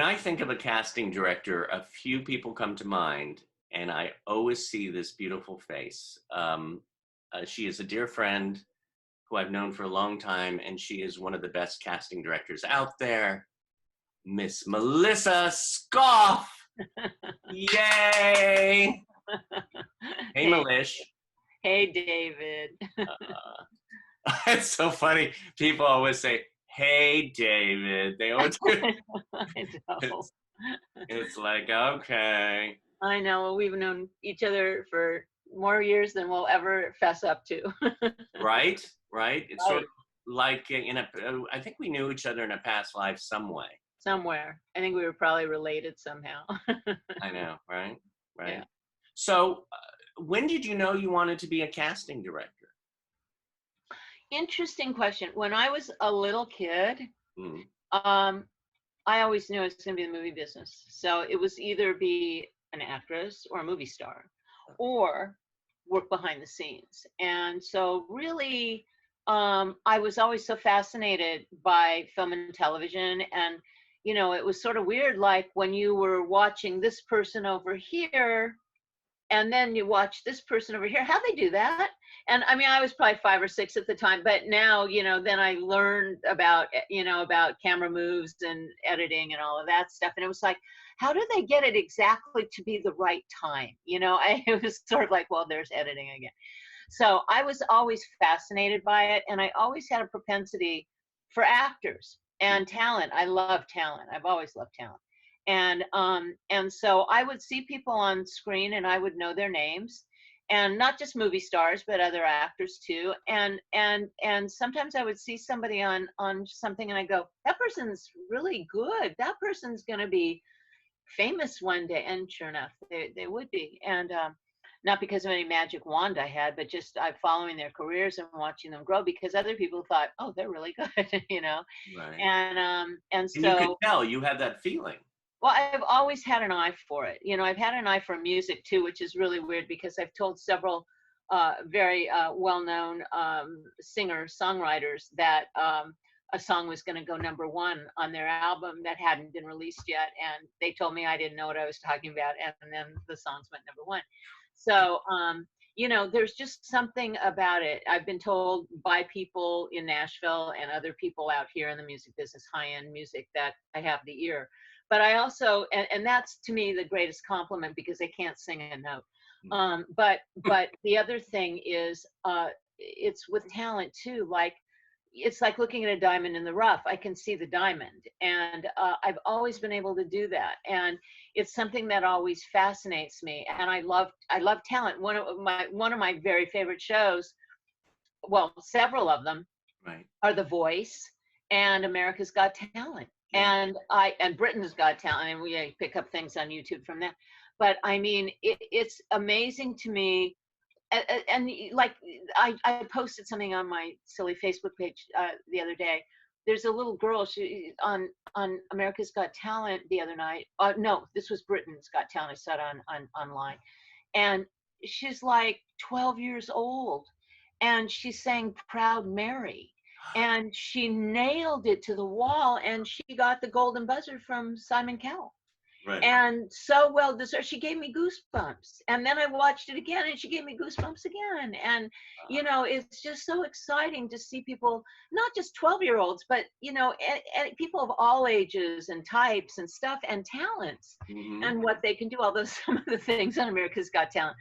I think of a casting director, a few people come to mind, and I always see this beautiful face. She is a dear friend who I've known for a long time, and she is one of the best casting directors out there, Miss Melissa Skoff. Yay! Hey, Melish. Hey, David. It's so funny. People always say, "Hey, David." They always do. I know. It's like, okay. I know. We've known each other for more years than we'll ever fess up to. Right? It's Right. sort of like I think we knew each other in a past life some way. Somewhere. I think we were probably related somehow. I know, right? Yeah. So, when did you know you wanted to be a casting director? Interesting question. When I was a little kid, Mm. um, I always knew I was going to be in the movie business. So it was either be an actress or a movie star or work behind the scenes. And so really, I was always so fascinated by film and television. And, it was sort of weird, like when you were watching this person over here, and then you watch this person over here, how they do that. And I mean, I was probably 5 or 6 at the time, but now, then I learned about, about camera moves and editing and all of that stuff. And it was like, how do they get it exactly to be the right time? It was sort of like, well, there's editing again. So I was always fascinated by it. And I always had a propensity for actors and talent. I love talent. I've always loved talent. And so I would see people on screen and I would know their names, and not just movie stars, but other actors too. And sometimes I would see somebody on something and I go, that person's really good. That person's going to be famous one day. And sure enough, they would be. And not because of any magic wand I had, but just following their careers and watching them grow, because other people thought, oh, they're really good, Right. And so you could tell you had that feeling. well, I've always had an eye for it. I've had an eye for music too, which is really weird because I've told several very well-known singer-songwriters that a song was going to go #1 on their album that hadn't been released yet, and they told me I didn't know what I was talking about, and then the songs went #1. So, there's just something about it. I've been told by people in Nashville and other people out here in the music business, high-end music, that I have the ear. But I also, and that's to me the greatest compliment, because I can't sing a note. But the other thing is, it's with talent too. Like, it's like looking at a diamond in the rough. I can see the diamond, and I've always been able to do that. And it's something that always fascinates me. And I love talent. One of my very favorite shows, well, several of them, Right. are The Voice and America's Got Talent. Yeah. And Britain's Got Talent, and we pick up things on YouTube from that. But I mean, it's amazing to me. And like, I posted something on my silly Facebook page the other day. There's a little girl, she on America's Got Talent the other night. No, this was Britain's Got Talent. I saw it on online, and she's like 12 years old, and she's saying "Proud Mary." And she nailed it to the wall, and she got the golden buzzer from Simon Cowell. Right. And so well deserved. She gave me goosebumps. And then I watched it again, and she gave me goosebumps again. And it's just so exciting to see people, not just 12-year-olds, but and people of all ages and types and stuff and talents, Mm-hmm. and what they can do. Although some of the things on America's Got Talent,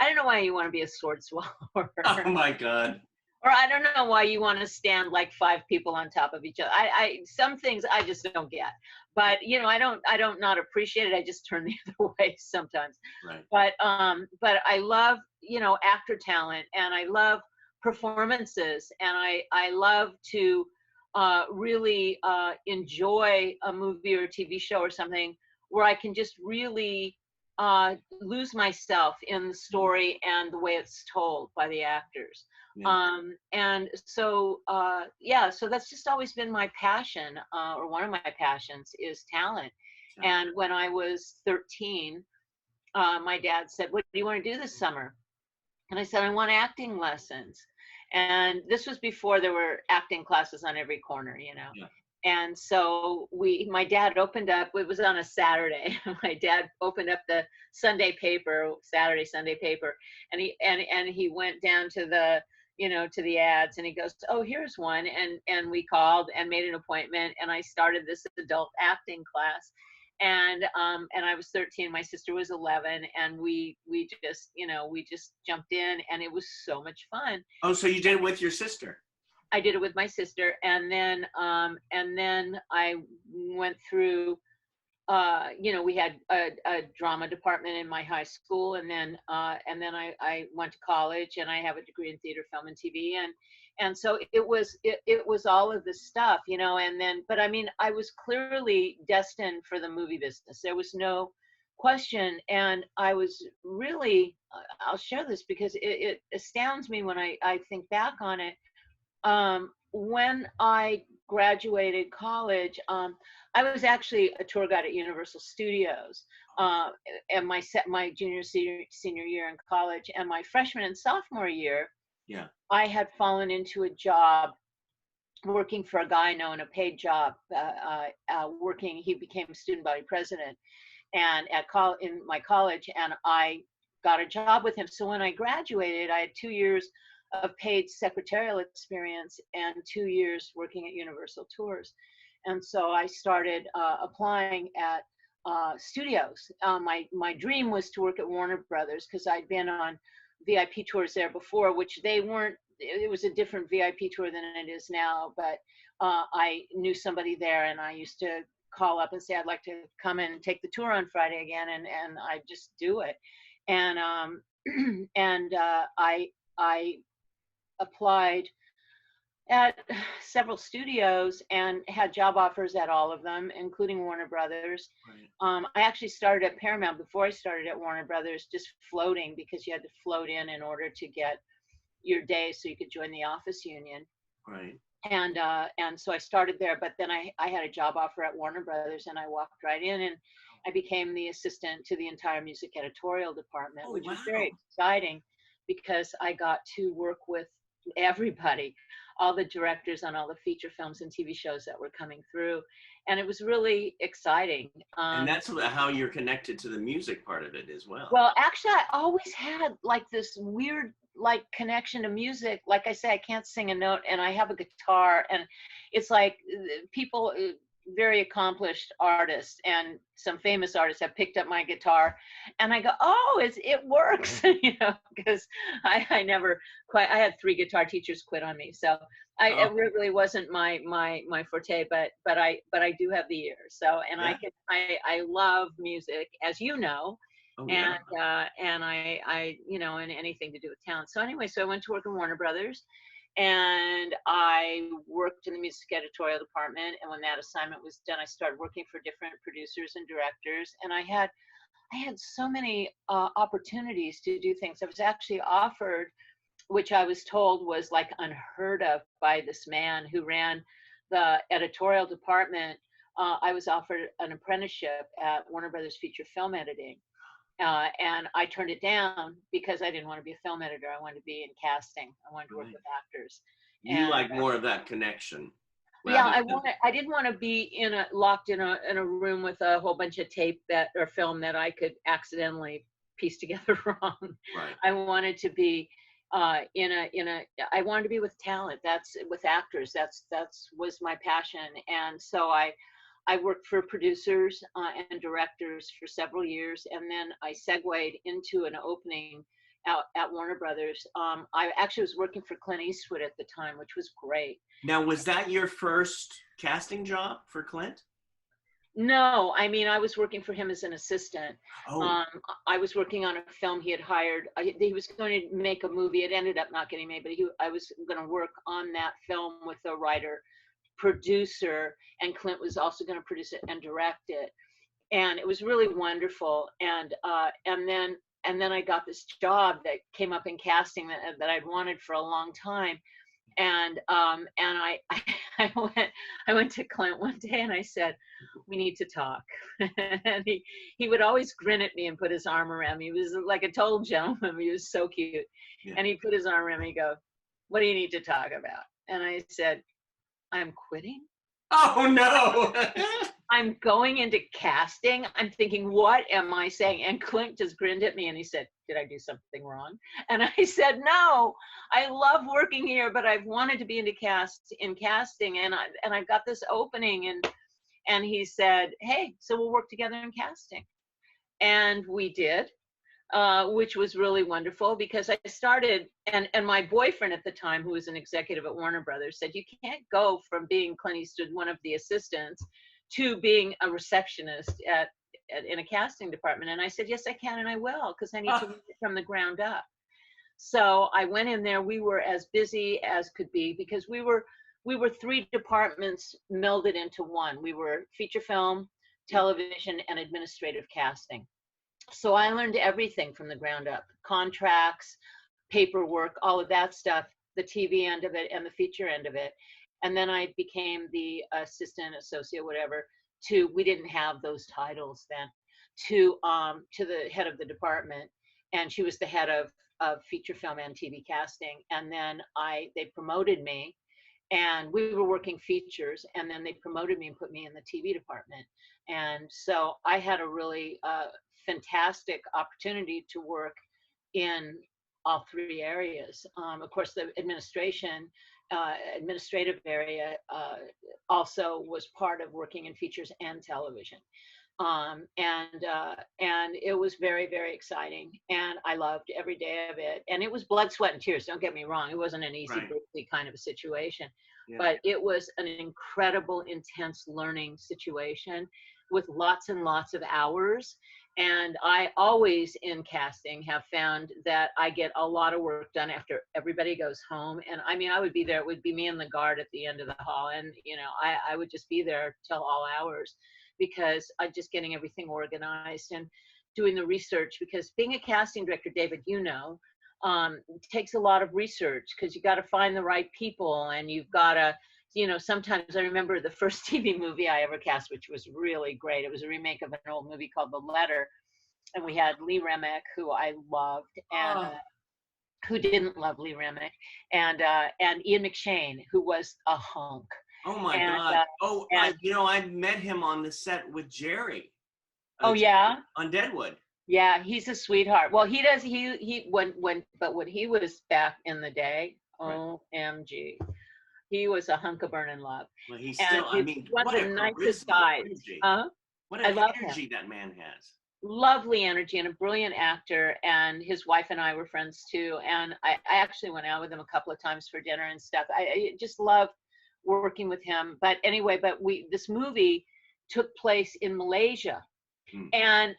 I don't know why you want to be a sword swallower. Oh my God. Or I don't know why you want to stand like 5 people on top of each other. Some things I just don't get. But I don't not appreciate it. I just turn the other way sometimes. Right. But I love actor talent, and I love performances, and I love to really enjoy a movie or a TV show or something where I can just really lose myself in the story and the way it's told by the actors. Yeah. And so so that's just always been my passion, or one of my passions is talent. Yeah. And when I was 13, my dad said, "What do you want to do this summer?" And I said, "I want acting lessons." And this was before there were acting classes on every corner, Yeah. And so my dad opened up, it was on a Saturday. My dad opened up the Sunday paper, Saturday Sunday paper, and he went down to the, to the ads, and he goes, "Oh, here's one." And we called and made an appointment, and I started this adult acting class. And I was 13, my sister was 11, and we just jumped in, and it was so much fun. Oh, so you did it with your sister? I did it with my sister, and then I went through. We had a drama department in my high school, and then I went to college, and I have a degree in theater, film, and TV, and so it was all of this stuff, and then, but I mean, I was clearly destined for the movie business. There was no question, and I was really. I'll share this because it astounds me when I think back on it. When I graduated college, I was actually a tour guide at Universal Studios, and my junior senior year in college, and my freshman and sophomore year, Yeah. I had fallen into a job working for a guy known, a paid job, working. He became student body president, and in my college, and I got a job with him. So when I graduated, I had 2 years of paid secretarial experience and 2 years working at Universal Tours. And so I started applying at studios. My dream was to work at Warner Brothers, because I'd been on VIP tours there before, which they weren't. It was a different VIP tour than it is now, but I knew somebody there, and I used to call up and say, "I'd like to come in and take the tour on Friday again," and I just do it. And I applied at several studios and had job offers at all of them, including Warner Brothers. Right. I actually started at Paramount before I started at Warner Brothers, just floating, because you had to float in order to get your day so you could join the office union. Right. And so I started there, but then I had a job offer at Warner Brothers, and I walked right in, and I became the assistant to the entire music editorial department, Oh, which wow. was very exciting, because I got to work with everybody, all the directors on all the feature films and TV shows that were coming through, and it was really exciting. And that's how you're connected to the music part of it as well. Well, actually, I always had like this weird connection to music. Like I say, I can't sing a note, and I have a guitar, and it's like people, very accomplished artists and some famous artists have picked up my guitar, and I go, "Oh, it works," because I never quite. I had 3 guitar teachers quit on me, so it really wasn't my forte. But I do have the ear, so, and Yeah. I love music, as you know. Oh, yeah. And I and anything to do with talent. So anyway, so I went to work in Warner Brothers, and I worked in the music editorial department. And when that assignment was done, I started working for different producers and directors. And I had so many opportunities to do things. I was actually offered, which I was told was like unheard of by this man who ran the editorial department. I was offered an apprenticeship at Warner Brothers Feature Film Editing. And I turned it down because I didn't want to be a film editor. I wanted to be in casting. I wanted to work with actors. You like more of that connection. Yeah, I didn't want to be locked in a room with a whole bunch of tape or film that I could accidentally piece together wrong. Right. I wanted to be I wanted to be with talent. That's with actors. That's was my passion. And so I worked for producers and directors for several years, and then I segued into an opening at Warner Brothers. I actually was working for Clint Eastwood at the time, which was great. Now, was that your first casting job for Clint? No, I mean, I was working for him as an assistant. Oh. I was working on a film he had hired. He was going to make a movie. It ended up not getting made, but I was going to work on that film with a writer, producer, and Clint was also going to produce it and direct it. And it was really wonderful. And then I got this job that came up in casting that I'd wanted for a long time. And I went to Clint one day and I said, "We need to talk." And he would always grin at me and put his arm around me. He was like a total gentleman. He was so cute. Yeah. And he put his arm around me and go, "What do you need to talk about?" And I said, "I'm quitting." Oh no. I'm going into casting. I'm thinking, what am I saying? And Clint just grinned at me and he said, did I do something wrong? And I said, no, I love working here, but I've wanted to be in casting, and I've got this opening. And he said, hey, so we'll work together in casting. And we did. Which was really wonderful, because I started, and my boyfriend at the time, who was an executive at Warner Brothers, said, you can't go from being Clint Eastwood, one of the assistants, to being a receptionist in a casting department. And I said, yes, I can, and I will, because I need to learn it from the ground up. So I went in there. We were as busy as could be, because we were three departments melded into one. We were feature film, television, and administrative casting. So I learned everything from the ground up: contracts, paperwork, all of that stuff, the TV end of it and the feature end of it. And then I became the assistant, associate, whatever, we didn't have those titles then, to the head of the department. And she was the head of feature film and TV casting. And then they promoted me, and we were working features, and then they promoted me and put me in the TV department. And so I had a really fantastic opportunity to work in all three areas. Of course, the administrative area also was part of working in features and television. And it was very, very exciting, and I loved every day of it. And it was blood, sweat, and tears. Don't get me wrong; it wasn't an easy, breezy kind of a situation, but it was an incredible, intense learning situation with lots and lots of hours. And I always, in casting, have found that I get a lot of work done after everybody goes home. And I mean, I would be there; it would be me and the guard at the end of the hall, and I would just be there till all hours, because I'm just getting everything organized and doing the research. Because being a casting director, David, takes a lot of research, because you got to find the right people, and you've got to, sometimes I remember the first TV movie I ever cast, which was really great. It was a remake of an old movie called The Letter. And we had Lee Remick, who I loved, and who didn't love Lee Remick, and Ian McShane, who was a hunk. Oh my God. I met him on the set with Jerry. Oh yeah? On Deadwood. Yeah, he's a sweetheart. Well, he does, when he was back in the day, OMG, he was a hunk of burning love. Well, he's still, one of the nicest guys. What an energy that man has. Lovely energy, and a brilliant actor. And his wife and I were friends too. And I actually went out with him a couple of times for dinner and stuff. I just love working with him. But anyway, this movie took place in Malaysia. And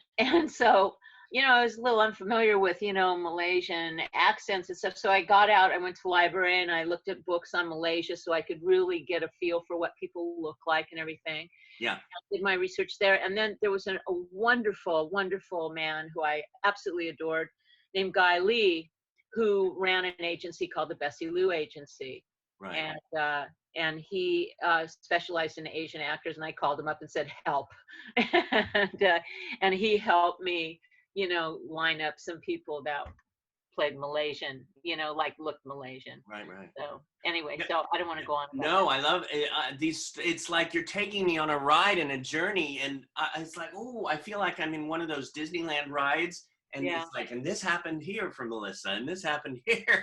so, I was a little unfamiliar with, Malaysian accents and stuff. So I got out, I went to the library, and I looked at books on Malaysia so I could really get a feel for what people look like and everything. Yeah. I did my research there. And then there was a wonderful, wonderful man who I absolutely adored, named Guy Lee, who ran an agency called the Bessie Lou Agency. Right. And he specialized in Asian actors, and I called him up and said, help. And he helped me, line up some people that played Malaysian, looked Malaysian. Right. So anyway, so I don't want to go on. No, I love these. It's like you're taking me on a ride and a journey, and it's like, oh, I feel like I'm in one of those Disneyland rides, and it's like, and this happened here for Melissa, and this happened here. Yeah.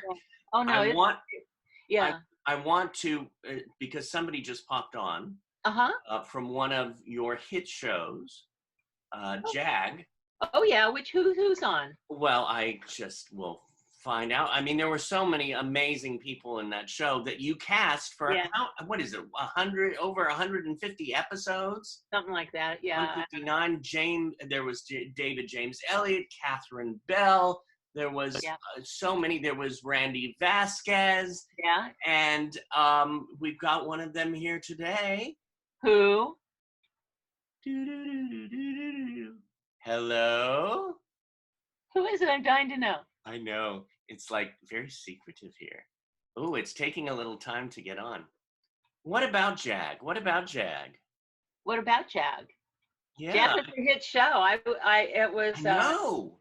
Oh no! I want to, because somebody just popped on from one of your hit shows, Jag. Oh yeah, who's on? Well, I just will find out. I mean, there were so many amazing people in that show that you cast for what is it, over 150 episodes? Something like that, yeah. 159. There was David James Elliott, Catherine Bell. There was so many. There was Randy Vasquez. Yeah. And we've got one of them here today. Who? Hello? Who is it? I'm dying to know. I know. It's like very secretive here. Oh, it's taking a little time to get on. What about Jag? What about Jag? What about Jag? Yeah. Jag was a hit show. It was. No.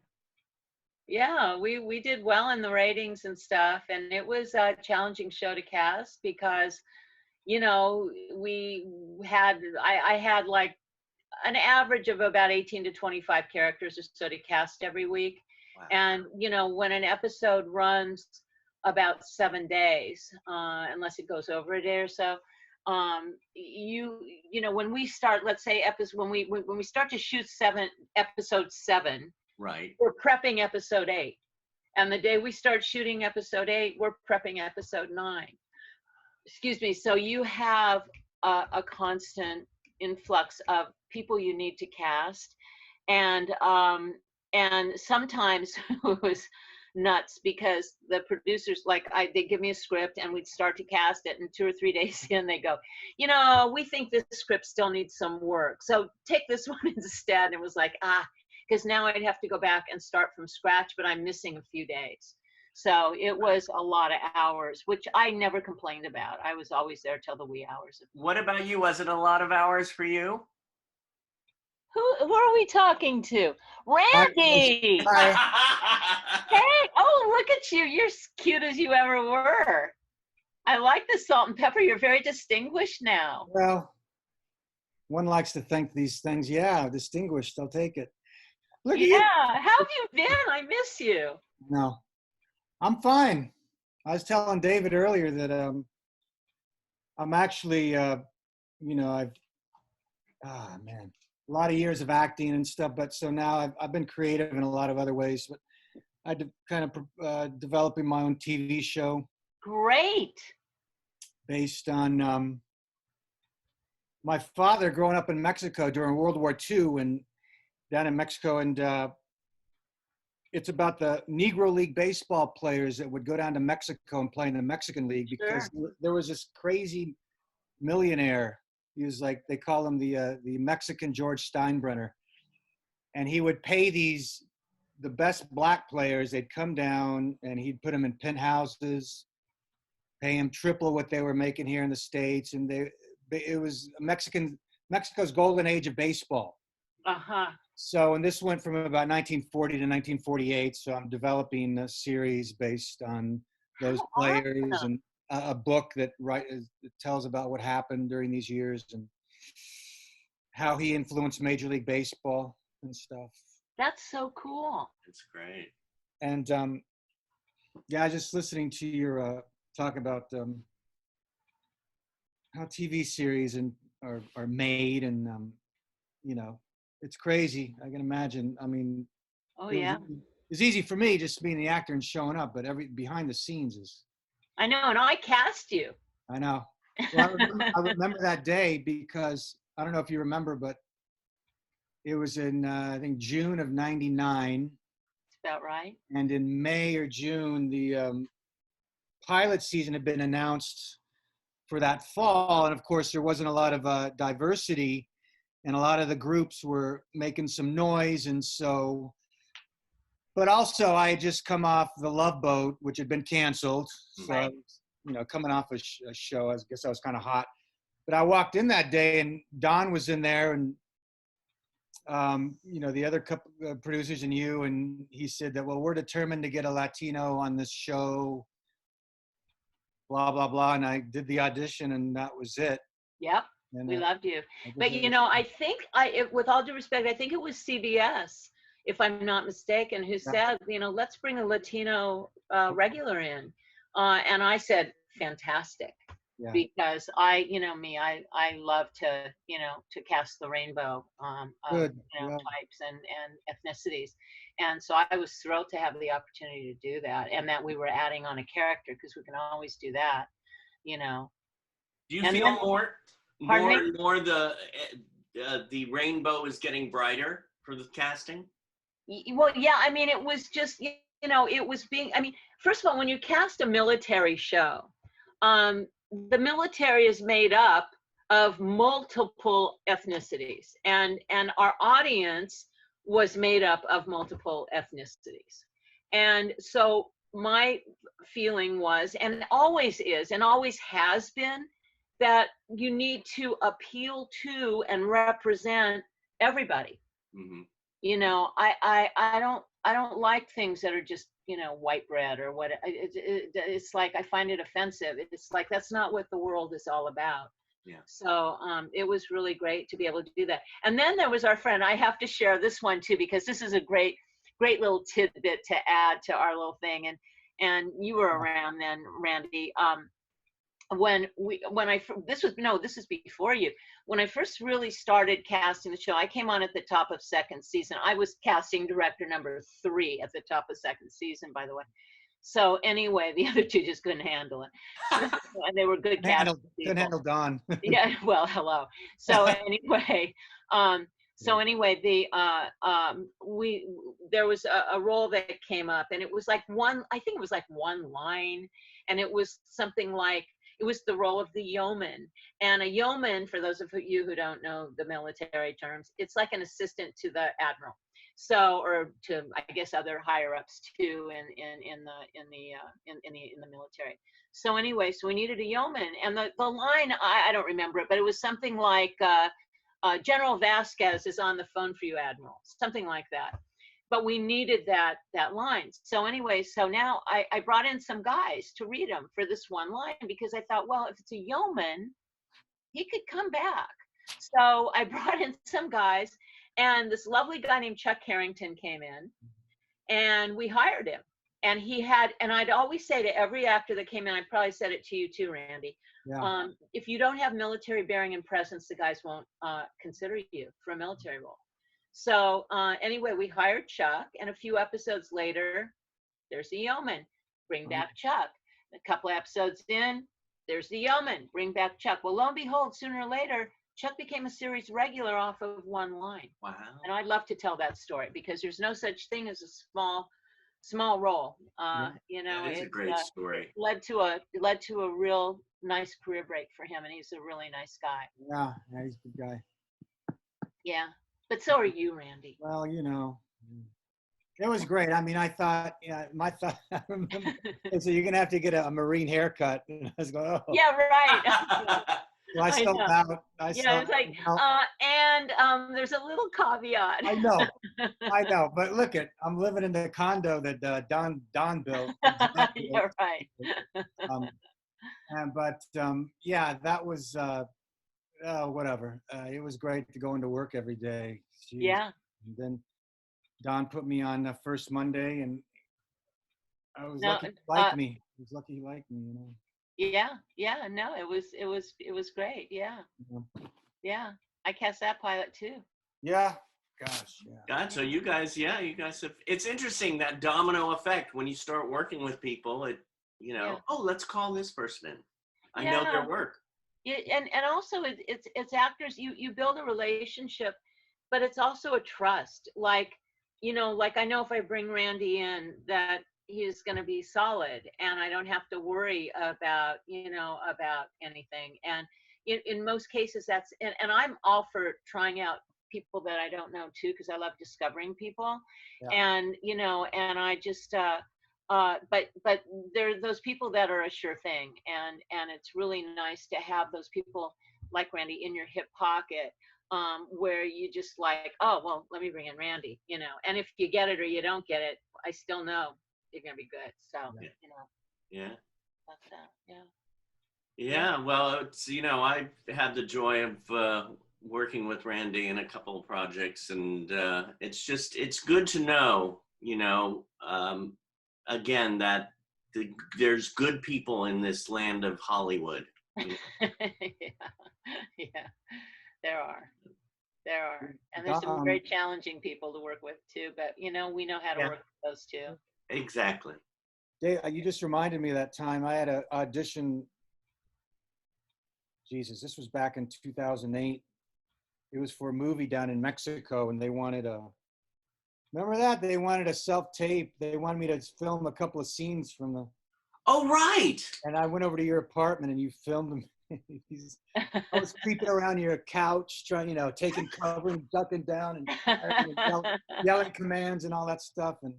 Yeah, we did well in the ratings and stuff, and it was a challenging show to cast because, you know, I had like an average of about 18 to 25 characters or so to cast every week. Wow. And, you know, when an episode runs about 7 days, unless it goes over a day or so, you know, when we start, let's say when we start to shoot episode 7, Right. we're prepping episode 8. And the day we start shooting episode 8, we're prepping episode 9. Excuse me. So you have a constant influx of people you need to cast, and sometimes it was nuts because the producers, like, they give me a script and we'd start to cast it, and 2 or 3 days in they go, you know, we think this script still needs some work, so take this one instead. And it was like, because now I'd have to go back and start from scratch, but I'm missing a few days. So it was a lot of hours, which I never complained about. I was always there till the wee hours. What about you? Was it a lot of hours for you? Who are we talking to? Randy! Hi. Hey, oh, look at you. You're as cute as you ever were. I like the salt and pepper. You're very distinguished now. Well, one likes to think these things. Yeah, distinguished. I'll take it. Look at you. Yeah, how have you been? I miss you. No, I'm fine. I was telling David earlier that I'm actually, you know, man, a lot of years of acting and stuff. But so now I've been creative in a lot of other ways. But kind of developing my own TV show. Great. Based on my father growing up in Mexico during World War II and down in Mexico. And it's about the Negro League baseball players that would go down to Mexico and play in the Mexican League because there was this crazy millionaire. He was like, they call him the Mexican George Steinbrenner. And he would pay the best black players. They'd come down and he'd put them in penthouses, pay them triple what they were making here in the States. And it was Mexico's golden age of baseball. Uh-huh. So, and this went from about 1940 to 1948. So I'm developing a series based on those players. Awesome. And a book that tells about what happened during these years and how he influenced Major League Baseball and stuff. That's so cool. That's great. And yeah, just listening to your talk about how TV series are made, and you know, it's crazy. I can imagine. I mean, oh yeah, it's easy for me just being the actor and showing up, but behind the scenes is. I know, and I cast you. I know. Well, I remember that day because I don't know if you remember, but it was in I think June of '99. That's about right. And in May or June, the pilot season had been announced for that fall, and of course there wasn't a lot of diversity, and a lot of the groups were making some noise, and so. But also, I had just come off The Love Boat, which had been canceled. So, right. You know, coming off a show, I guess I was kind of hot. But I walked in that day, and Don was in there, and you know, the other couple producers and you, and he said that, well, we're determined to get a Latino on this show, blah, blah, blah. And I did the audition, and that was it. Yep. And we loved you. But, you know, I think with all due respect, I think it was CBS, if I'm not mistaken, who said, you know, let's bring a Latino regular in. And I said, fantastic. Yeah. Because you know me, I love to, you know, to cast the rainbow of you know, types and ethnicities. And so I was thrilled to have the opportunity to do that, and that we were adding on a character, because we can always do that, you know. Do you feel more and more the rainbow is getting brighter for the casting? Well, yeah, I mean, it was just, you know, it was being, I mean, first of all, when you cast a military show, the military is made up of multiple ethnicities, and our audience was made up of multiple ethnicities. And so my feeling was, and always is, and always has been, that you need to appeal to and represent everybody. Mm-hmm. You know, I don't like things that are just white bread or what. It's like I find it offensive. It's like that's not what the world is all about. Yeah. So it was really great to be able to do that. And then there was our friend. I have to share this one too because this is a great little tidbit to add to our little thing. And you were around then, Randy. This is before you. When I first really started casting the show, I came on at the top of second season. I was casting director number 3 at the top of second season, by the way. So anyway, the other 2 just couldn't handle it, and they were good casting people. Couldn't handle Don. Yeah, well, hello. So anyway, there was a role that came up, and it was like I think it was like one line, and it was something like. It was the role of the yeoman. And a yeoman, for those of you who don't know the military terms, it's like an assistant to the admiral. So, or to, I guess, other higher ups too in the military. So anyway, so we needed a yeoman. And the line, I don't remember it, but it was something like, General Vasquez is on the phone for you, Admiral. Something like that. But we needed that line. So anyway, so now I brought in some guys to read them for this one line because I thought, well, if it's a yeoman, he could come back. So I brought in some guys, and this lovely guy named Chuck Harrington came in, and we hired him. And and I'd always say to every actor that came in, I probably said it to you too, Randy, if you don't have military bearing and presence, the guys won't consider you for a military role. So anyway, we hired Chuck, and a few episodes later, there's the yeoman, bring back Chuck. A couple episodes in, there's the yeoman, bring back Chuck. Well, lo and behold, sooner or later, Chuck became a series regular off of one line. Wow. And I'd love to tell that story because there's no such thing as a small role. That is a great story. It led to a real nice career break for him, and he's a really nice guy. Yeah, he's a good guy. Yeah. But so are you, Randy. Well, it was great. I mean, I thought, my thought, I remember, so you're going to have to get a Marine haircut. And I was going, oh. Yeah, right. So I stepped out. It's like, and there's a little caveat. I know. But look I'm living in the condo that Don built. You're right. That was, whatever. It was great to go into work every day. Jeez. Yeah. And then Don put me on the first Monday, and I was lucky he liked me. He was lucky he liked me, Yeah. No, it was great. Yeah. Yeah. I cast that pilot too. Yeah. Gosh. Yeah. God, so you guys have. It's interesting that domino effect when you start working with people. Oh, let's call this person in. I know their work. And also it's actors, you build a relationship, but it's also a trust. Like I know if I bring Randy in that he's going to be solid, and I don't have to worry about anything. And in most cases that's, and I'm all for trying out people that I don't know too, because I love discovering people. Yeah. And and I just but there are those people that are a sure thing, and it's really nice to have those people like Randy in your hip pocket, where you just like, oh well, let me bring in Randy, and if you get it or you don't get it, I still know you're gonna be good. So Yeah. That's Yeah. Well, it's I've had the joy of working with Randy in a couple of projects, and it's good to know again that there's good people in this land of Hollywood. Yeah, there are, and there's some very challenging people to work with too. But we know how to work with those too. Exactly. Dave, you just reminded me of that time I had an audition. Jesus, this was back in 2008. It was for a movie down in Mexico, and they wanted remember that? They wanted a self-tape. They wanted me to film a couple of scenes from the... Oh, right. And I went over to your apartment, and you filmed them. I was creeping around your couch, trying, taking cover and ducking down and yelling commands and all that stuff. And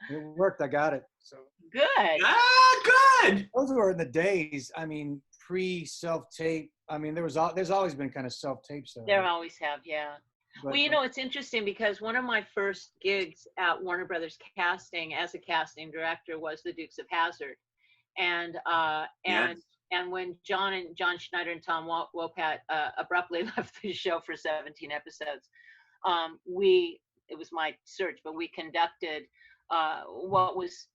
it worked. I got it. So good. Good. Those were in the days. I mean, pre self-tape. I mean, there's always been kind of self-tape stuff. There always have, yeah. But Well, you know, it's interesting because one of my first gigs at Warner Brothers Casting as a casting director was The Dukes of Hazzard, and Yes. when John Schneider and Tom Wopat abruptly left the show for 17 episodes, it was my search, but we conducted what was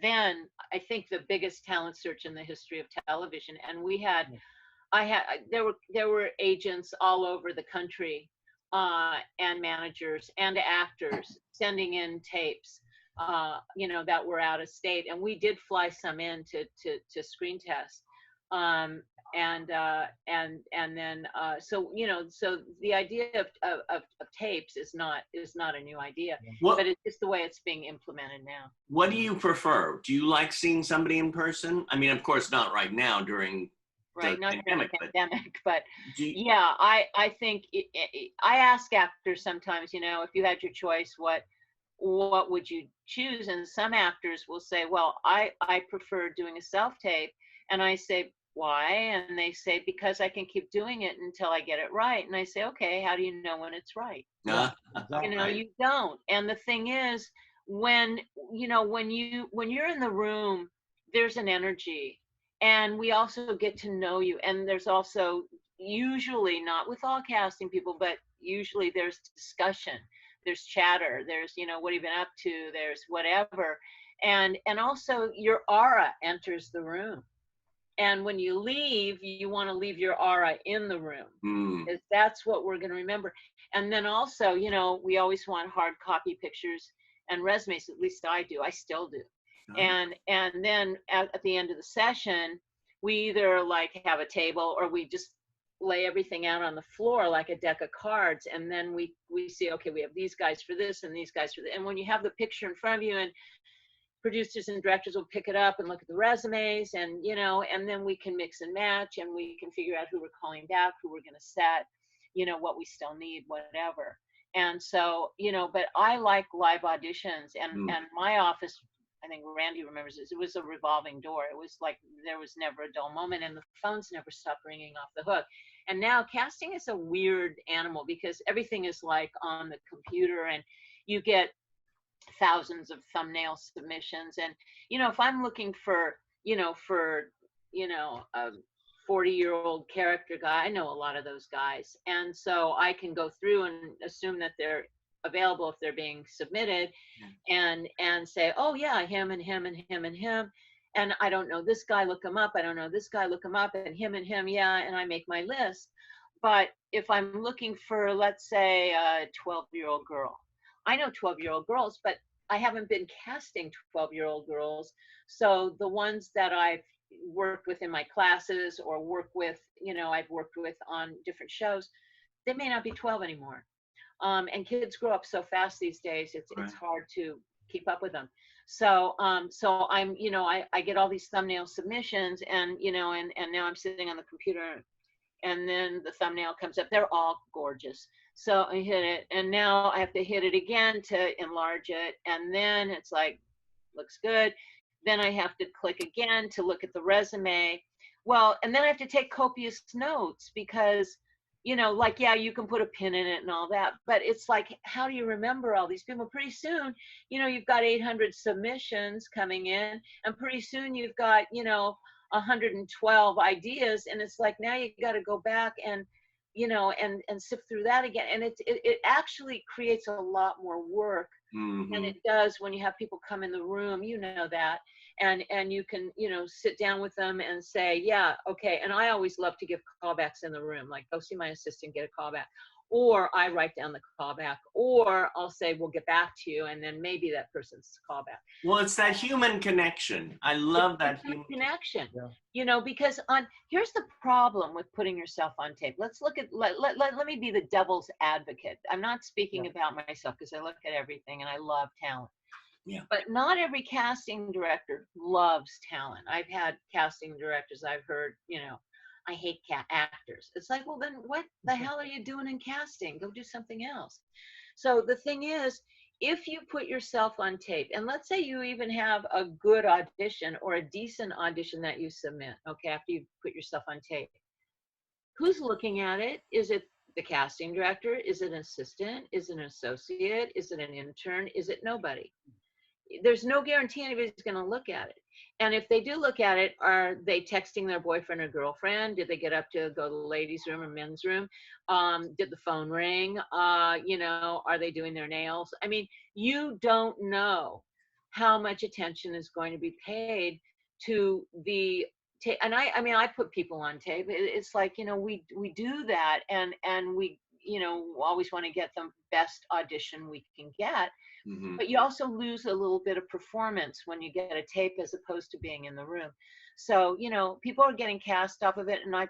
then, I think, the biggest talent search in the history of television, and we had there were agents all over the country, and managers and actors sending in tapes, that were out of state, and we did fly some in to screen test, and then so the idea of tapes is not a new idea, but it's just the way it's being implemented now. What do you prefer? Do you like seeing somebody in person? I mean, of course, not right now during Right, the not during pandemic, the pandemic, but you, yeah, I think I ask actors sometimes, if you had your choice, what would you choose? And some actors will say, well, I prefer doing a self-tape, and I say, why? And they say, because I can keep doing it until I get it right. And I say, okay, how do you know when it's right? exactly. You don't. And the thing is, when you're in the room, there's an energy, and we also get to know you. And there's also, usually, not with all casting people, but usually there's discussion, there's chatter, there's, what have you been up to, there's whatever. And also your aura enters the room. And when you leave, you want to leave your aura in the room, because that's what we're going to remember. And then also, we always want hard copy pictures and resumes. At least I do. I still do. And then at the end of the session, we either like have a table, or we just lay everything out on the floor like a deck of cards. And then we see, okay, we have these guys for this and these guys for that. And when you have the picture in front of you, and producers and directors will pick it up and look at the resumes, and and then we can mix and match, and we can figure out who we're calling back, who we're going to set, what we still need, whatever. And so, but I like live auditions, and my office, I think Randy remembers this, it was a revolving door. It was like there was never a dull moment, and the phones never stopped ringing off the hook. And now casting is a weird animal, because everything is like on the computer, and you get thousands of thumbnail submissions. And if I'm looking for a 40-year-old character guy, I know a lot of those guys, and so I can go through and assume that they're available if they're being submitted, and say, oh yeah, him and him and him and him, and I don't know this guy, look him up, I don't know this guy, look him up, and him, yeah, and I make my list. But if I'm looking for, let's say, a 12-year-old girl, I know 12-year-old girls, but I haven't been casting 12-year-old girls. So the ones that I've worked with in my classes, or I've worked with on different shows, they may not be 12 anymore. And kids grow up so fast these days, it's hard to keep up with them. So I'm, I get all these thumbnail submissions, and now I'm sitting on the computer, and then the thumbnail comes up. They're all gorgeous. So I hit it, and now I have to hit it again to enlarge it. And then it's like, looks good. Then I have to click again to look at the resume. Well, and then I have to take copious notes, because, you can put a pin in it and all that, but it's like, how do you remember all these people? Pretty soon, you've got 800 submissions coming in, and pretty soon you've got, 112 ideas. And it's like, now you got to go back and, and sift through that again. And it actually creates a lot more work than it does when you have people come in the room, that, and you can, sit down with them and say, yeah, okay. And I always love to give callbacks in the room, like, go see my assistant, get a callback. Or I write down the callback, or I'll say, we'll get back to you, and then maybe that person's callback. Well, it's that human connection. I love that human connection. Yeah. Because here's the problem with putting yourself on tape. Let's look at let me be the devil's advocate. I'm not speaking about myself, because I look at everything and I love talent. Yeah. But not every casting director loves talent. I've had casting directors I've heard, I hate actors. It's like, well, then what the hell are you doing in casting? Go do something else. So the thing is, if you put yourself on tape, and let's say you even have a good audition or a decent audition that you submit, okay, after you put yourself on tape, who's looking at it? Is it the casting director? Is it an assistant? Is it an associate? Is it an intern? Is it nobody? There's no guarantee anybody's going to look at it. And if they do look at it, are they texting their boyfriend or girlfriend? Did they get up to go to the ladies' room or men's room? Did the phone ring? You know, are they doing their nails? I mean, you don't know how much attention is going to be paid to the tape. And I mean, I put people on tape. It's like, you know, we do that, and we, you know, always want to get the best audition we can get. Mm-hmm. But you also lose a little bit of performance when you get a tape as opposed to being in the room. So, you know, people are getting cast off of it. And I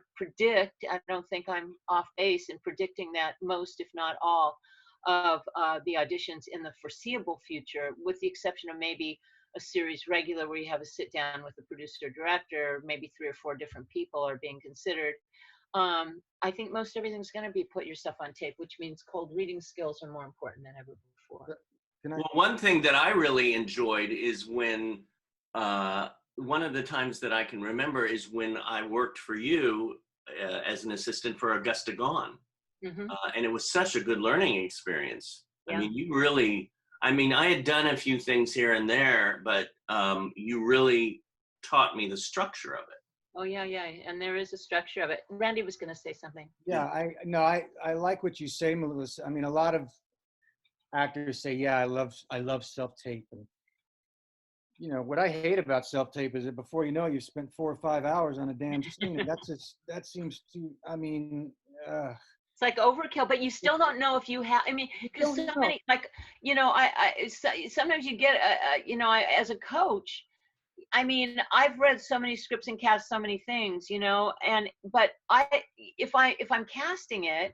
don't think I'm off base in predicting that most, if not all, of the auditions in the foreseeable future, with the exception of maybe a series regular where you have a sit down with the producer director, maybe 3 or 4 different people are being considered. I think most everything's going to be put yourself on tape, which means cold reading skills are more important than ever before. Well, one thing that I really enjoyed is when, one of the times that I can remember is when I worked for you as an assistant for Augusta Gone. Mm-hmm. And it was such a good learning experience. Yeah. I mean, you really, I mean, I had done a few things here and there, but you really taught me the structure of it. Oh, yeah, yeah. And there is a structure of it. Randy was going to say something. Yeah, I like what you say, Melissa. I mean, a lot of actors say, yeah, I love self-tape. And, you know, what I hate about self-tape is that before you know, you've spent 4 or 5 hours on a damn scene. And that seems too, I mean, it's like overkill, but you still don't know if you have, I mean, because so many, like, you know, sometimes you get, you know, as a coach, I mean, I've read so many scripts and cast so many things, you know, but if I'm casting it,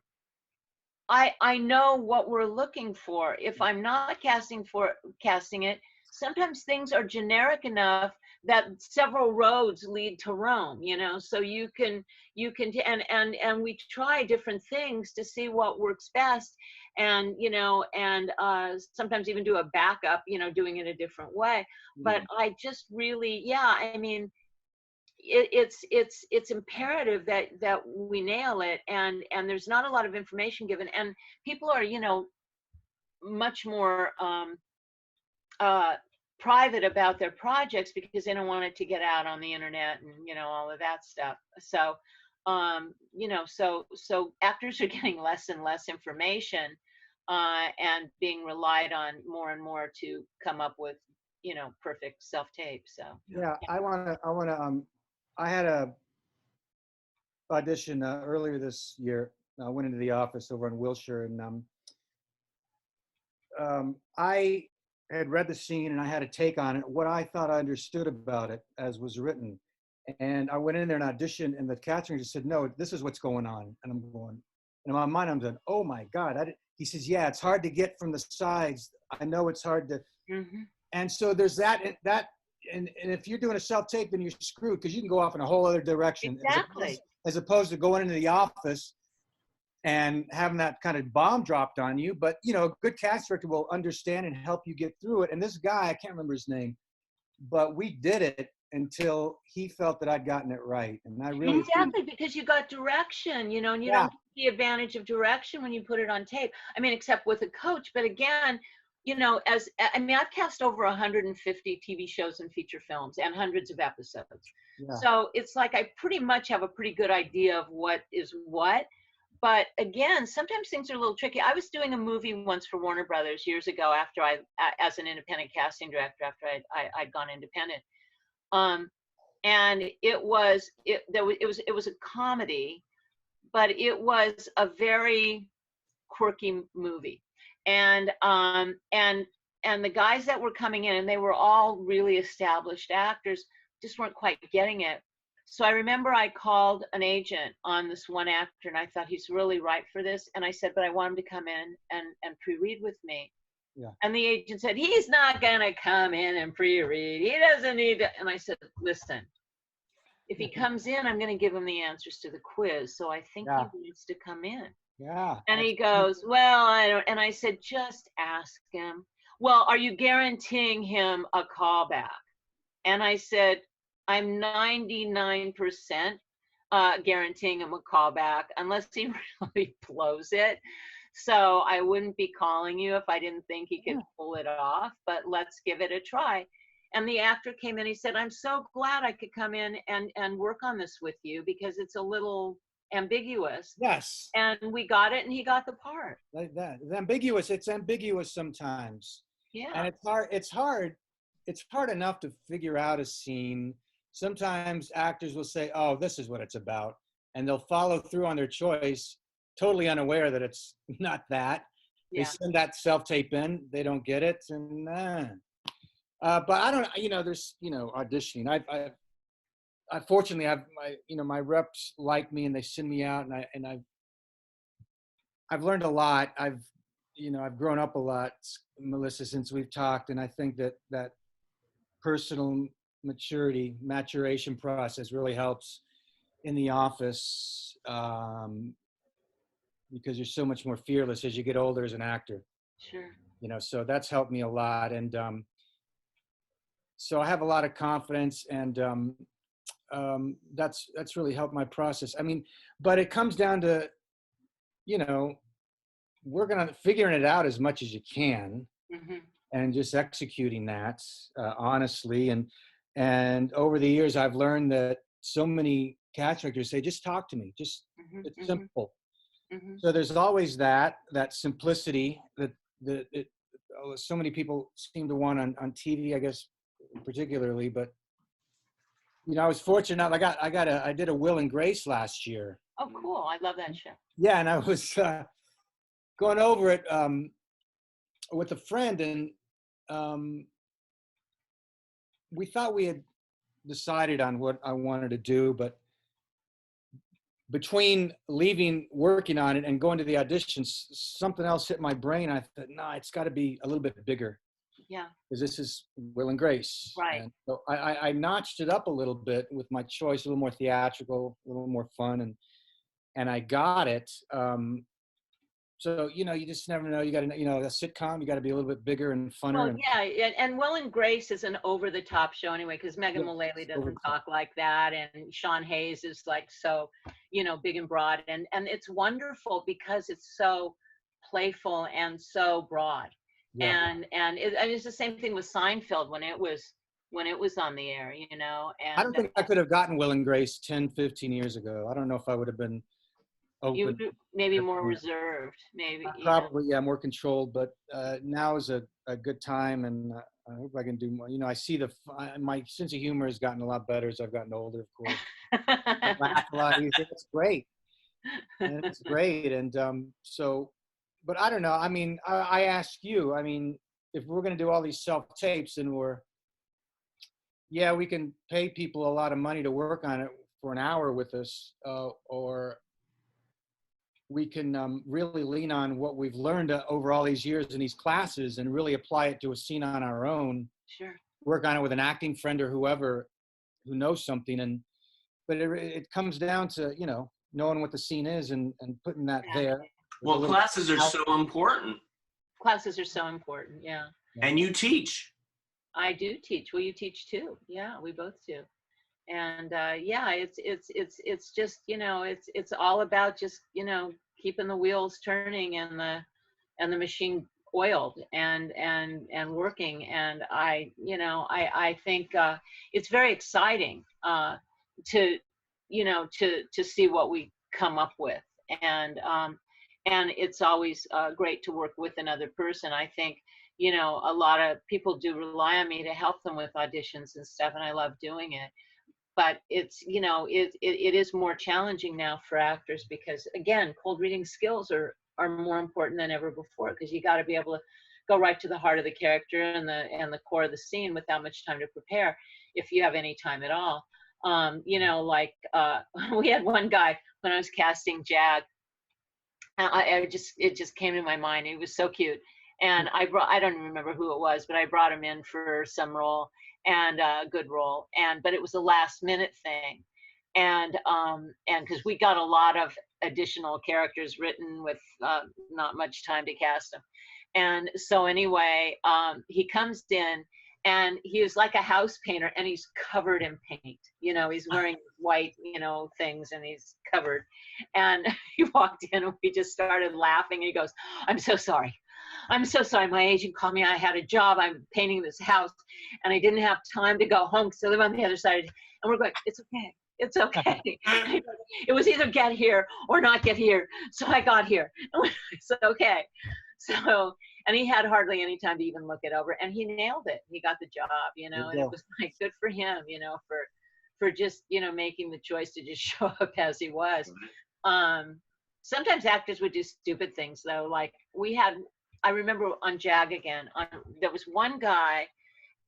I know what we're looking for. If I'm not casting it, sometimes things are generic enough that several roads lead to Rome, you know, so you can, and we try different things to see what works best. And, you know, and sometimes even do a backup, you know, doing it a different way. But I just really, yeah, I mean, it's imperative that we nail it, and there's not a lot of information given, and people are, you know, much more private about their projects because they don't want it to get out on the internet and, you know, all of that stuff. So you know, so actors are getting less and less information and being relied on more and more to come up with, you know, perfect self-tape. So yeah, I had a audition earlier this year. I went into the office over in Wilshire, and I had read the scene and I had a take on it, what I thought I understood about it as was written. And I went in there and auditioned, and the casting just said, no, this is what's going on. And I'm going, and in my mind, I'm going, oh my God. He says, yeah, it's hard to get from the sides. I know it's hard to. Mm-hmm. And so there's that, and if you're doing a self-tape, then you're screwed because you can go off in a whole other direction. Exactly. As opposed to going into the office and having that kind of bomb dropped on you. But, you know, a good cast director will understand and help you get through it. And this guy, I can't remember his name, but we did it until he felt that I'd gotten it right. And I really exactly, because you got direction, you know, and you don't get the advantage of direction when you put it on tape. I mean, except with a coach. But again, you know, I've cast over 150 TV shows and feature films and hundreds of episodes. Yeah. So it's like I pretty much have a pretty good idea of what is what. But again, sometimes things are a little tricky. I was doing a movie once for Warner Brothers years ago after as an independent casting director, after I'd gone independent. And it was a comedy, but it was a very quirky movie. And the guys that were coming in, and they were all really established actors, just weren't quite getting it. So I remember I called an agent on this one actor, and I thought he's really right for this. And I said, but I want him to come in and pre-read with me. Yeah. And the agent said, he's not going to come in and pre-read. He doesn't need to. And I said, listen, if he comes in, I'm going to give him the answers to the quiz. So I think he needs to come in. Yeah. And he goes, well, I don't. And I said, just ask him. Well, are you guaranteeing him a callback? And I said, I'm 99% guaranteeing him a callback unless he really blows it. So I wouldn't be calling you if I didn't think he could pull it off, but let's give it a try. And the actor came in, he said, I'm so glad I could come in and work on this with you because it's a little ambiguous. Yes. And we got it, and he got the part. Like that. It's ambiguous. It's ambiguous sometimes. Yeah. And it's hard enough to figure out a scene. Sometimes actors will say, oh, this is what it's about. And they'll follow through on their choice, totally unaware that it's not that. They send that self-tape in, they don't get it. And but I don't, there's, auditioning. I fortunately have my reps like me and they send me out, and I've learned a lot. I've grown up a lot, Melissa, since we've talked. And I think that personal maturation process really helps in the office, because you're so much more fearless as you get older as an actor. Sure. So that's helped me a lot. And so I have a lot of confidence, and that's really helped my process. I mean, but it comes down to, figuring it out as much as you can, and just executing that honestly. And over the years, I've learned that so many cast actors say, just talk to me. Just it's simple. So there's always that simplicity that so many people seem to want on TV, I guess, particularly. But I was fortunate. I did a Will and Grace last year. Oh, cool! I love that show. Yeah, and I was going over it with a friend, and we thought we had decided on what I wanted to do, but between working on it and going to the auditions, something else hit my brain. I thought, no, it's got to be a little bit bigger. Yeah. Because this is Will and Grace. Right. And so I notched it up a little bit with my choice, a little more theatrical, a little more fun, and I got it. So, you just never know. You got to, a sitcom, you got to be a little bit bigger and funner. Well, yeah, and Will and Grace is an over-the-top show anyway, because Megan Mullally doesn't talk like that, and Sean Hayes is like so, big and broad, and it's wonderful because it's so playful and so broad. Yeah. And it's the same thing with Seinfeld when it was on the air, And I don't think I could have gotten Will and Grace 10, 15 years ago. I don't know if I would have been open. You maybe more reserved, maybe. Probably, more controlled. But now is a good time, and I hope I can do more. I see my sense of humor has gotten a lot better as I've gotten older, of course. I laugh a lot easier. It's great. And it's great. And so, but I don't know. I mean, I ask you, if we're going to do all these self-tapes, and we can pay people a lot of money to work on it for an hour with us, or we can really lean on what we've learned over all these years in these classes and really apply it to a scene on our own. Sure. Work on it with an acting friend or whoever who knows something. But it comes down to, knowing what the scene is and putting that there. Well, classes are so important. Classes are so important. Yeah. And you teach. I do teach. Well, you teach too. Yeah, we both do. And it's just, it's all about just, keeping the wheels turning and the machine oiled and working. And I think it's very exciting to see what we come up with. And it's always great to work with another person. I think, a lot of people do rely on me to help them with auditions and stuff, and I love doing it. But it's, it is more challenging now for actors because, again, cold reading skills are more important than ever before, because you got to be able to go right to the heart of the character and the core of the scene without much time to prepare, if you have any time at all. We had one guy when I was casting Jag. It just came to my mind. He was so cute. And I don't even remember who it was, but I brought him in for some role, and a good role. But it was a last minute thing. And because we got a lot of additional characters written with not much time to cast them. And so anyway, he comes in and he was like a house painter, and he's covered in paint. He's wearing white, things, and he's covered. And he walked in, and we just started laughing. And he goes, "I'm so sorry. I'm so sorry. My agent called me. I had a job. I'm painting this house, and I didn't have time to go home because I live on the other side." And we're going, "It's okay. It's okay." It was either get here or not get here. So I got here. It's okay. So, and he had hardly any time to even look it over, and he nailed it. He got the job, and it was like good for him, for just, making the choice to just show up as he was. Sometimes actors would do stupid things though. Like I remember on JAG again, there was one guy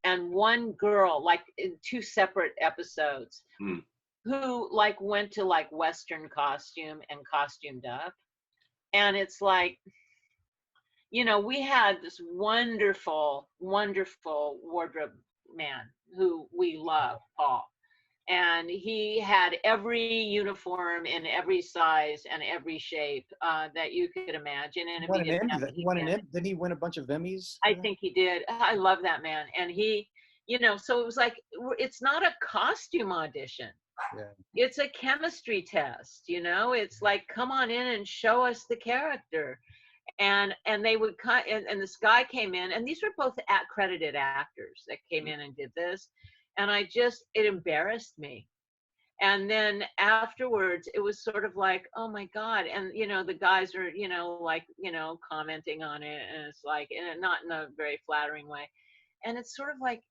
and one girl, like in 2 separate episodes, who like went to like Western costume and costumed up. And it's like, we had this wonderful, wonderful wardrobe man who we love, Paul. And he had every uniform in every size and every shape that you could imagine. And if didn't he win a bunch of Emmys? I think he did. I love that man. And he, so it was like, it's not a costume audition. Yeah. It's a chemistry test, it's like, come on in and show us the character. And they would cut, and this guy came in, and these were both accredited actors that came in and did this. And it embarrassed me. And then afterwards, it was sort of like, oh my God. And, the guys are, commenting on it. And it's like, and not in a very flattering way. And it's sort of like,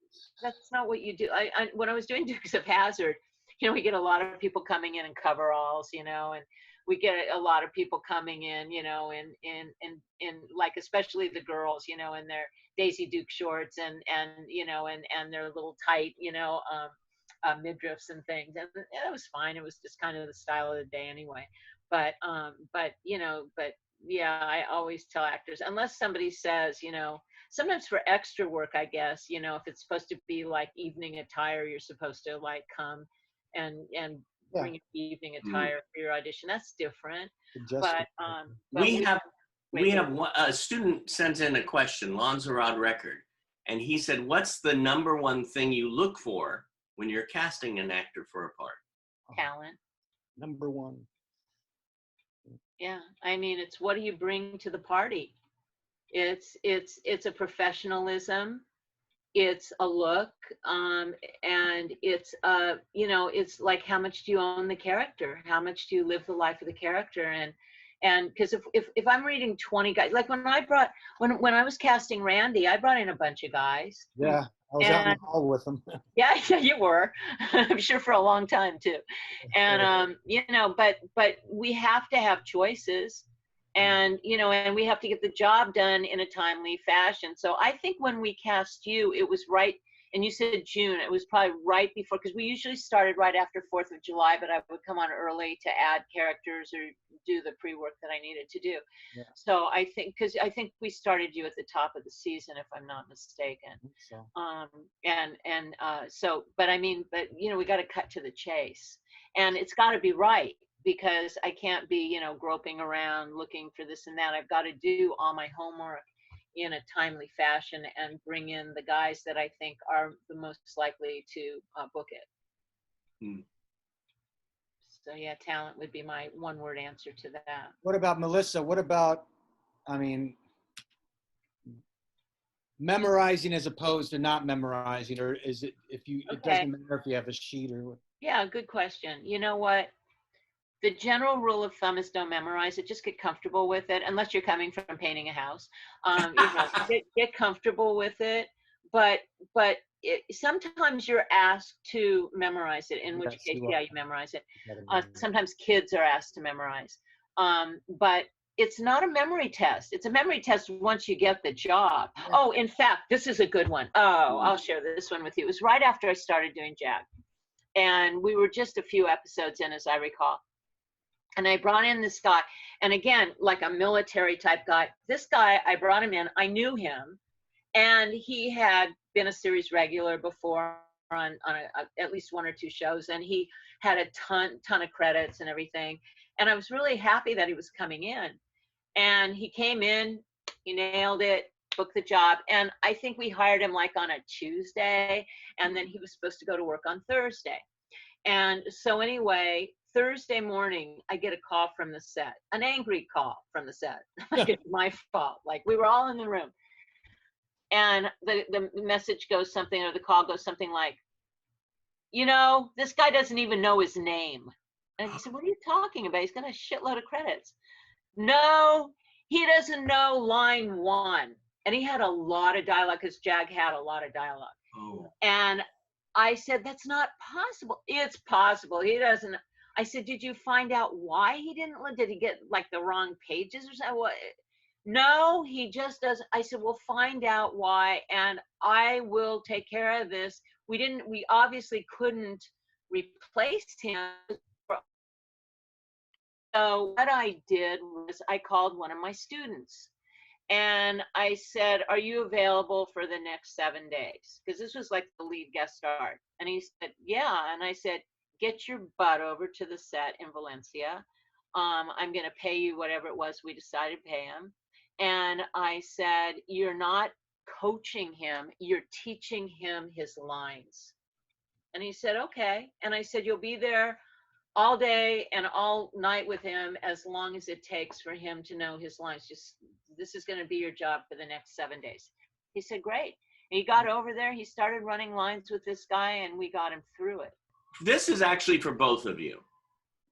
that's not what you do. When I was doing Dukes of Hazzard, we get a lot of people coming in coveralls, and we get a lot of people coming in, in like, especially the girls, in their Daisy Duke shorts and their little tight, midriffs and things. And it was fine. It was just kind of the style of the day anyway. But yeah, I always tell actors, unless somebody says, sometimes for extra work, I guess, if it's supposed to be like evening attire, you're supposed to like come and bring your evening attire for your audition. That's different. But we have a student sent in a question, Lanzarod Record, and he said, "What's the number one thing you look for when you're casting an actor for a part?" Talent. Number one. Yeah, I mean, it's what do you bring to the party? It's a professionalism. It's a look, and it's it's like, how much do you own the character? How much do you live the life of the character? And because if I'm reading 20 guys, like when I was casting Randy, I brought in a bunch of guys. Yeah, I was out in the hall with them. Yeah, you were. I'm sure for a long time too. And but we have to have choices. And, and we have to get the job done in a timely fashion. So I think when we cast you, it was right. And you said June, it was probably right before, because we usually started right after 4th of July, but I would come on early to add characters or do the pre-work that I needed to do. Yeah. So I think we started you at the top of the season, if I'm not mistaken. So. But we got to cut to the chase, and it's got to be right. Because I can't be, groping around looking for this and that. I've got to do all my homework in a timely fashion and bring in the guys that I think are the most likely to book it. So yeah, talent would be my one-word answer to that. What about Melissa? What about, memorizing as opposed to not memorizing, or is it it doesn't matter if you have a sheet or what? Yeah, good question. You know what? The general rule of thumb is don't memorize it. Just get comfortable with it, unless you're coming from painting a house. Get comfortable with it. But sometimes you're asked to memorize it, in which case, you memorize it. Sometimes kids are asked to memorize. But it's not a memory test. It's a memory test once you get the job. Oh, in fact, this is a good one. Oh, I'll share this one with you. It was right after I started doing JAG. And we were just a few episodes in, as I recall. And I brought in this guy, and again, like a military type guy. This guy, I brought him in, I knew him, and he had been a series regular before on at least 1 or 2 shows, and he had a ton of credits and everything. And I was really happy that he was coming in. And he came in, he nailed it, booked the job. And I think we hired him like on a Tuesday, and then he was supposed to go to work on Thursday. And so anyway, Thursday morning, I get a call from the set, an angry call from the set. Like it's my fault. Like we were all in the room. And the message goes something, or the call goes something like, you know, this guy doesn't even know his name. And he said, what are you talking about? He's got a shitload of credits. No, he doesn't know line 1. And he had a lot of dialogue, because Jag had a lot of dialogue. Oh. And I said, that's not possible. It's possible. He doesn't. I said, did you find out why he didn't? Did he get like the wrong pages or something? What? No, he just doesn't. I said, we'll find out why, and I will take care of this. We obviously couldn't replace him. So what I did was I called one of my students. And I said, are you available for the next 7 days? Because this was like the lead guest star. And he said, yeah. And I said, get your butt over to the set in Valencia. I'm going to pay you whatever it was we decided to pay him. And I said, you're not coaching him, you're teaching him his lines. And he said, okay. And I said, you'll be there all day and all night with him, as long as it takes for him to know his lines. Just, this is going to be your job for the next 7 days. He said, great. And he got over there, he started running lines with this guy, and we got him through it. This is actually for both of you.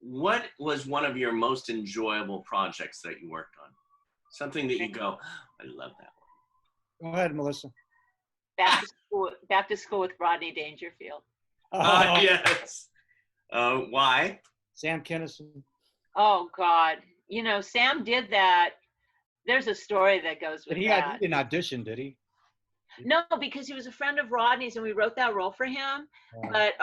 What was one of your most enjoyable projects that you worked on? Something that you go, I love that one. Go ahead, Melissa. Back to school with Rodney Dangerfield. Yes. Why? Sam Kinison. Oh God, you know, Sam did that. There's a story that goes with But he didn't audition, did he? No, because he was a friend of Rodney's, and we wrote that role for him. But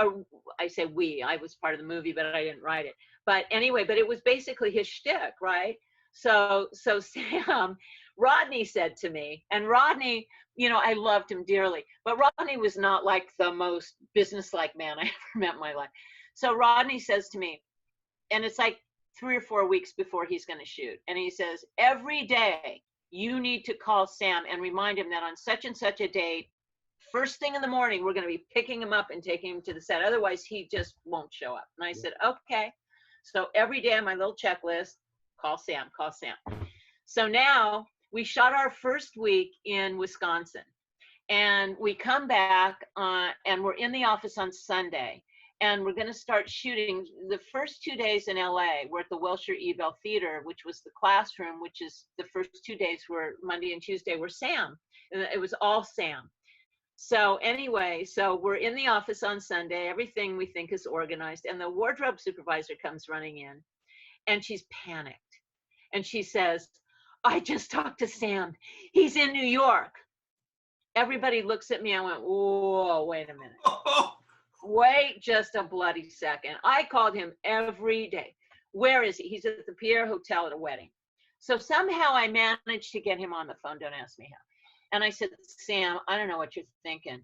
I say we, I was part of the movie, but I didn't write it. But anyway, but it was basically his shtick, right? So Sam, Rodney said to me, and Rodney, you know, I loved him dearly, but Rodney was not like the most businesslike man I ever met in my life. So Rodney says to me, and it's like 3 or 4 weeks before he's going to shoot, and he says, every day you need to call Sam and remind him that on such and such a date, first thing in the morning, we're going to be picking him up and taking him to the set. Otherwise, he just won't show up. And I said, okay. So every day on my little checklist, call Sam, call Sam. So now we shot our first week in Wisconsin, and we come back and we're in the office on Sunday. And we're going to start shooting the first 2 days in LA. We're at the Wilshire Ebell Theater, which was the classroom, which is the first 2 days were Monday and Tuesday were Sam. And it was all Sam. So anyway, so we're in the office on Sunday. Everything we think is organized. And the wardrobe supervisor comes running in, and she's panicked. And she says, I just talked to Sam. He's in New York. Everybody looks at me. I went, whoa, wait a minute. Wait just a bloody second. I called him every day. Where is he? He's at the Pierre Hotel at a wedding. So somehow I managed to get him on the phone. Don't ask me how. And I said, Sam, I don't know what you're thinking,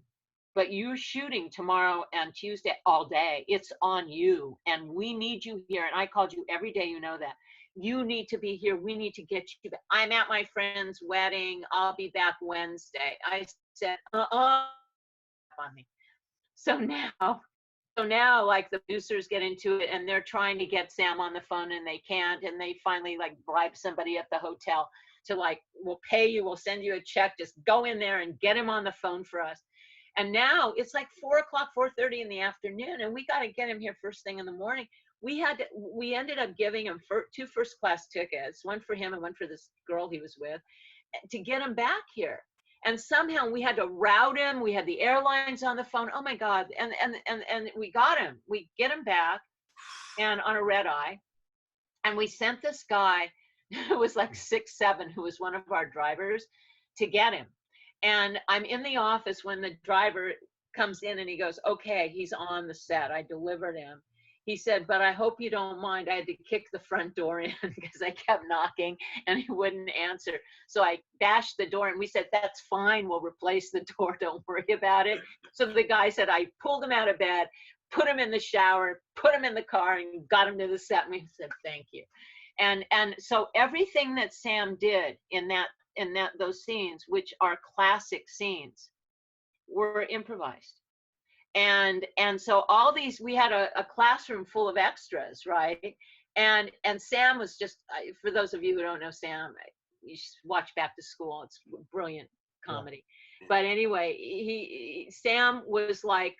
but you're shooting tomorrow and Tuesday all day. It's on you, and we need you here. And I called you every day. You know that. You need to be here. We need to get you back. I'm at my friend's wedding. I'll be back Wednesday. I said, on me. So now, like, the producers get into it, and they're trying to get Sam on the phone, and they can't. And they finally like bribe somebody at the hotel to like, we'll pay you, we'll send you a check. Just go in there and get him on the phone for us. And now it's like 4 o'clock, 4:30 in the afternoon, and we got to get him here first thing in the morning. We ended up giving him 2 first-class tickets, one for him and one for this girl he was with, to get him back here. And somehow we had to route him. We had the airlines on the phone. Oh my God. And we got him. We get him back, and on a red eye. And we sent this guy who was like 6'7", who was one of our drivers, to get him. And I'm in the office when the driver comes in, and he goes, okay, he's on the set. I delivered him. He said, but I hope you don't mind. I had to kick the front door in because I kept knocking and he wouldn't answer. So I bashed the door, and we said, that's fine. We'll replace the door. Don't worry about it. So the guy said, I pulled him out of bed, put him in the shower, put him in the car, and got him to the set. And we said, thank you. And so everything that Sam did in that, in those scenes, which are classic scenes, were improvised. And so all these, we had a classroom full of extras, right? And Sam was just, for those of you who don't know Sam, you should watch Back to School. It's brilliant comedy. Yeah. But anyway, Sam was like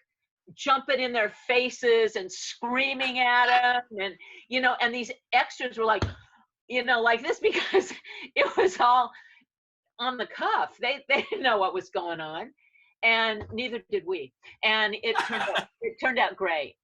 jumping in their faces and screaming at them, and and these extras were like, like this, because it was all on the cuff. They didn't know what was going on, and neither did we. And it turned out great.